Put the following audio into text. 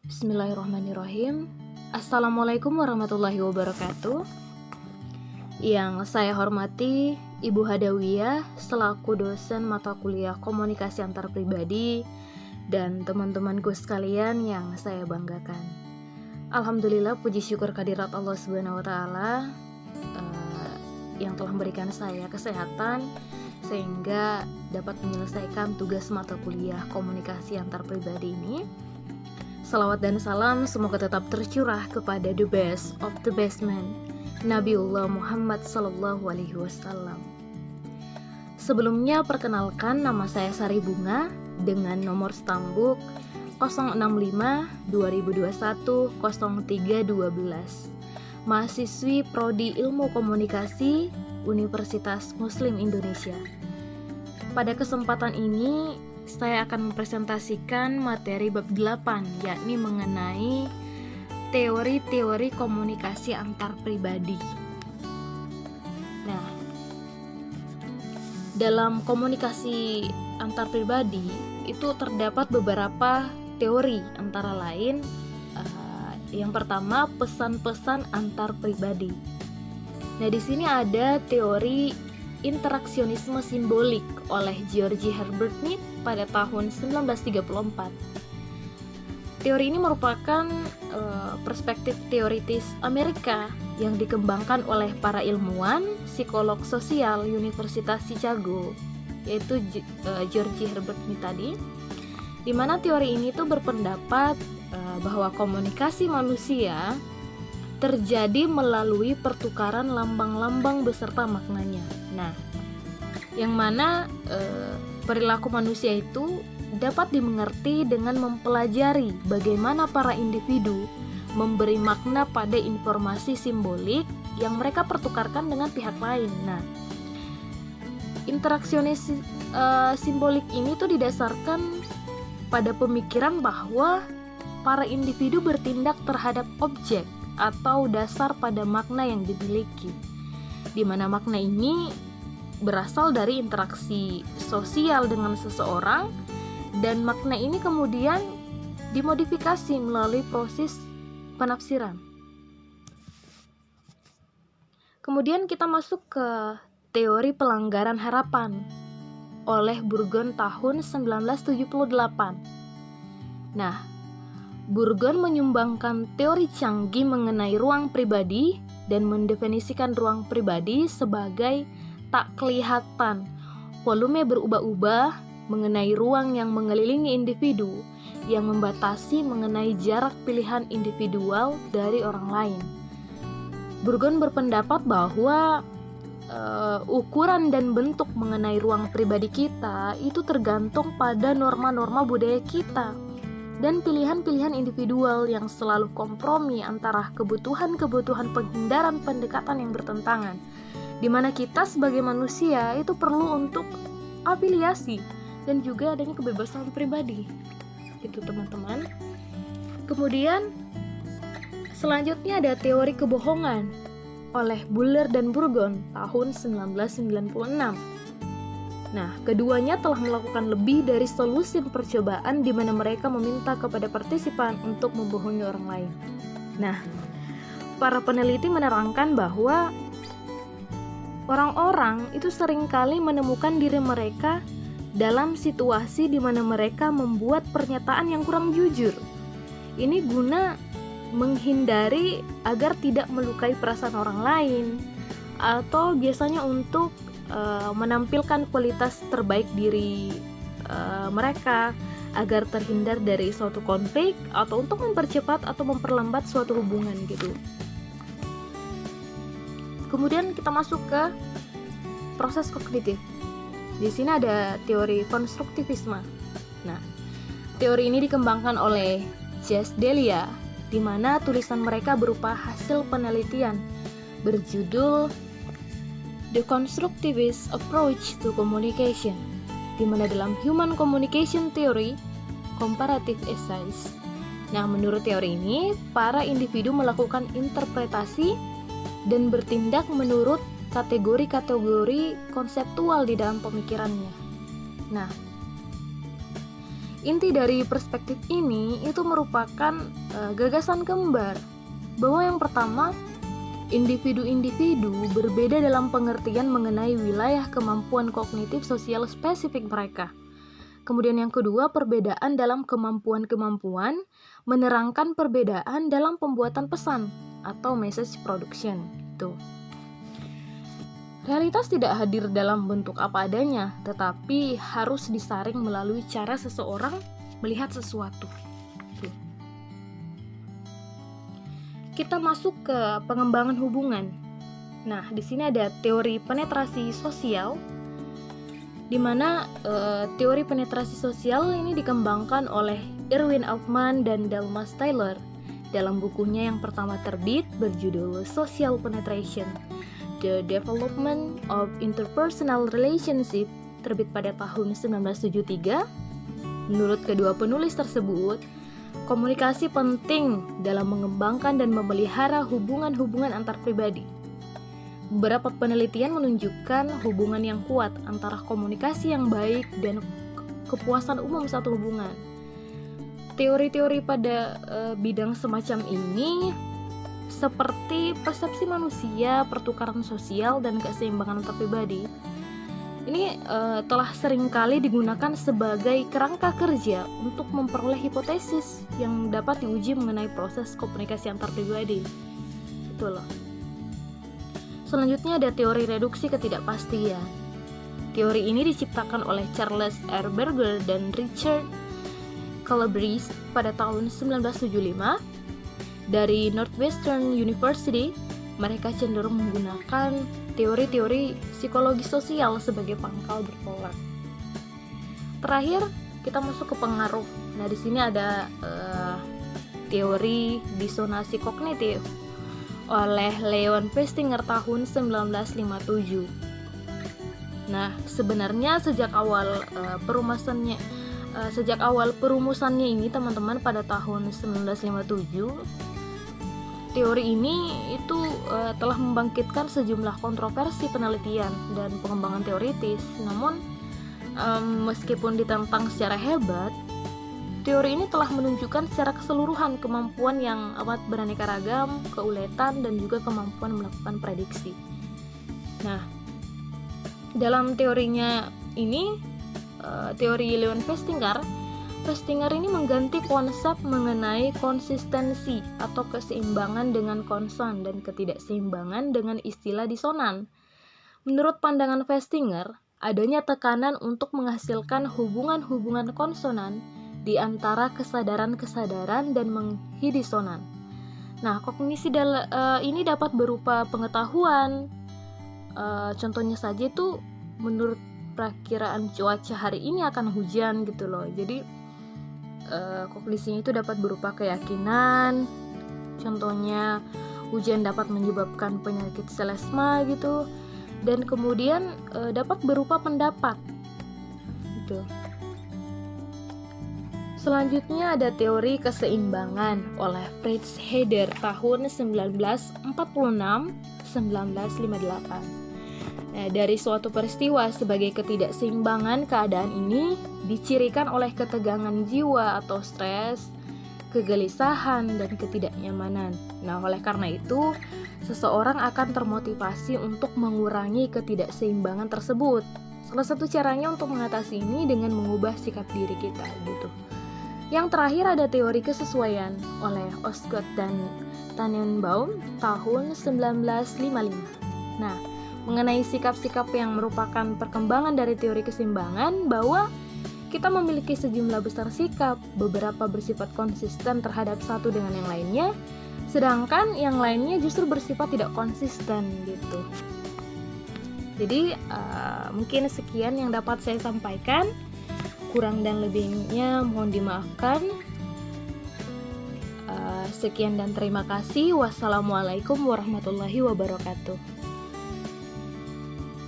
Bismillahirrahmanirrahim. Assalamualaikum warahmatullahi wabarakatuh. Yang saya hormati Ibu Hadawiyah selaku dosen mata kuliah komunikasi antar pribadi dan teman-temanku sekalian yang saya banggakan. Alhamdulillah, puji syukur kehadirat Allah Subhanahu wa taala yang telah memberikan saya kesehatan sehingga dapat menyelesaikan tugas mata kuliah komunikasi antar pribadi ini. Salawat dan salam semoga tetap tercurah kepada the best of the best man, Nabiullah Muhammad sallallahu alaihi wasallam. Sebelumnya perkenalkan, nama saya Sari Bunga dengan nomor stambuk 065 2021 0312. Mahasiswi Prodi Ilmu Komunikasi Universitas Muslim Indonesia. Pada kesempatan ini saya akan mempresentasikan materi bab 8, yakni mengenai teori-teori komunikasi antar pribadi. Nah, dalam komunikasi antar pribadi itu terdapat beberapa teori, antara lain yang pertama pesan-pesan antar pribadi. Nah, di sini ada teori interaksionisme simbolik oleh George Herbert Mead pada tahun 1934. Teori ini merupakan perspektif teoritis Amerika yang dikembangkan oleh para ilmuwan psikolog sosial Universitas Chicago, yaitu George Herbert Mead tadi, di mana teori ini tuh berpendapat bahwa komunikasi manusia terjadi melalui pertukaran lambang-lambang beserta maknanya. Nah, yang mana perilaku manusia itu dapat dimengerti dengan mempelajari bagaimana para individu memberi makna pada informasi simbolik yang mereka pertukarkan dengan pihak lain. Nah, interaksionis simbolik ini tuh didasarkan pada pemikiran bahwa para individu bertindak terhadap objek atau dasar pada makna yang dimiliki, di mana makna ini berasal dari interaksi sosial dengan seseorang, dan makna ini kemudian dimodifikasi melalui proses penafsiran. Kemudian kita masuk ke teori pelanggaran harapan oleh Burgon tahun 1978. Nah, Burgon menyumbangkan teori canggih mengenai ruang pribadi dan mendefinisikan ruang pribadi sebagai tak kelihatan, volume berubah-ubah mengenai ruang yang mengelilingi individu, yang membatasi mengenai jarak pilihan individual dari orang lain. Burgon berpendapat bahwa ukuran dan bentuk mengenai ruang pribadi kita itu tergantung pada norma-norma budaya kita dan pilihan-pilihan individual yang selalu kompromi antara kebutuhan-kebutuhan penghindaran pendekatan yang bertentangan, di mana kita sebagai manusia itu perlu untuk afiliasi dan juga adanya kebebasan pribadi. Itu teman-teman. Kemudian selanjutnya ada teori kebohongan oleh Buller dan Burgon tahun 1996. Nah, keduanya telah melakukan lebih dari solusi percobaan di mana mereka meminta kepada partisipan untuk membohongi orang lain. Nah, para peneliti menerangkan bahwa orang-orang itu seringkali menemukan diri mereka dalam situasi di mana mereka membuat pernyataan yang kurang jujur. Ini guna menghindari agar tidak melukai perasaan orang lain, atau biasanya untuk menampilkan kualitas terbaik diri mereka agar terhindar dari suatu konflik atau untuk mempercepat atau memperlambat suatu hubungan gitu. Kemudian kita masuk ke proses kognitif. Di sini ada teori konstruktivisme. Nah, teori ini dikembangkan oleh Jas Delia, di mana tulisan mereka berupa hasil penelitian berjudul The Constructivist Approach to Communication, di mana dalam Human Communication Theory, Comparative Essays. Nah, menurut teori ini, para individu melakukan interpretasi dan bertindak menurut kategori-kategori konseptual di dalam pemikirannya. Nah, Inti dari perspektif ini itu merupakan gagasan kembar, bahwa yang pertama, individu-individu berbeda dalam pengertian mengenai wilayah kemampuan kognitif sosial spesifik mereka. Kemudian yang kedua, perbedaan dalam kemampuan-kemampuan menerangkan perbedaan dalam pembuatan pesan atau message production. Tuh. Realitas tidak hadir dalam bentuk apa adanya, tetapi harus disaring melalui cara seseorang melihat sesuatu. Kita masuk ke pengembangan hubungan. Nah, di sini ada teori penetrasi sosial, di mana teori penetrasi sosial ini dikembangkan oleh Erwin Altman dan Dalmas Taylor dalam bukunya yang pertama terbit berjudul Social Penetration: The Development of Interpersonal Relationship, terbit pada tahun 1973. Menurut kedua penulis tersebut, komunikasi penting dalam mengembangkan dan memelihara hubungan-hubungan antar pribadi. Beberapa penelitian menunjukkan hubungan yang kuat antara komunikasi yang baik dan kepuasan umum satu hubungan. Teori-teori pada bidang semacam ini seperti persepsi manusia, pertukaran sosial, dan keseimbangan antar pribadi. Ini telah seringkali digunakan sebagai kerangka kerja untuk memperoleh hipotesis yang dapat diuji mengenai proses komunikasi antar pribadi. Itu loh. Selanjutnya ada teori reduksi ketidakpastian. Teori ini diciptakan oleh Charles R. Berger dan Richard Calabrese pada tahun 1975. Dari Northwestern University, mereka cenderung menggunakan teori-teori psikologi sosial sebagai pangkal bertolak. Terakhir, kita masuk ke pengaruh. Nah, di sini ada teori disonansi kognitif oleh Leon Festinger tahun 1957. Nah, sebenarnya sejak awal perumusannya ini, teman-teman, pada tahun 1957, teori ini itu telah membangkitkan sejumlah kontroversi penelitian dan pengembangan teoritis. Namun, meskipun ditentang secara hebat, teori ini telah menunjukkan secara keseluruhan kemampuan yang amat beraneka ragam, keuletan, dan juga kemampuan melakukan prediksi. Nah, dalam teorinya ini, teori Leon Festinger ini mengganti konsep mengenai konsistensi atau keseimbangan dengan konson dan ketidakseimbangan dengan istilah disonan. Menurut pandangan Festinger, adanya tekanan untuk menghasilkan hubungan-hubungan konsonan di antara kesadaran-kesadaran dan menghidisonan. Nah, kognisi ini dapat berupa pengetahuan. Contohnya saja itu, menurut perakiraan cuaca hari ini akan hujan gitu loh. Jadi kognisinya itu dapat berupa keyakinan. Contohnya, hujan dapat menyebabkan penyakit selesma gitu. Dan kemudian dapat berupa pendapat gitu. Selanjutnya ada teori keseimbangan oleh Fritz Heider tahun 1946-1958. Nah, dari suatu peristiwa sebagai ketidakseimbangan keadaan ini dicirikan oleh ketegangan jiwa atau stres, kegelisahan, dan ketidaknyamanan. Nah, oleh karena itu, seseorang akan termotivasi untuk mengurangi ketidakseimbangan tersebut. Salah satu caranya untuk mengatasi ini dengan mengubah sikap diri kita gitu. Yang terakhir ada teori kesesuaian oleh Osgood dan Tannenbaum tahun 1955. Nah, mengenai sikap-sikap yang merupakan perkembangan dari teori keseimbangan, bahwa kita memiliki sejumlah besar sikap, beberapa bersifat konsisten terhadap satu dengan yang lainnya, sedangkan yang lainnya justru bersifat tidak konsisten gitu. Jadi mungkin sekian yang dapat saya sampaikan, kurang dan lebihnya mohon dimaafkan. Sekian dan terima kasih. Wassalamualaikum warahmatullahi wabarakatuh.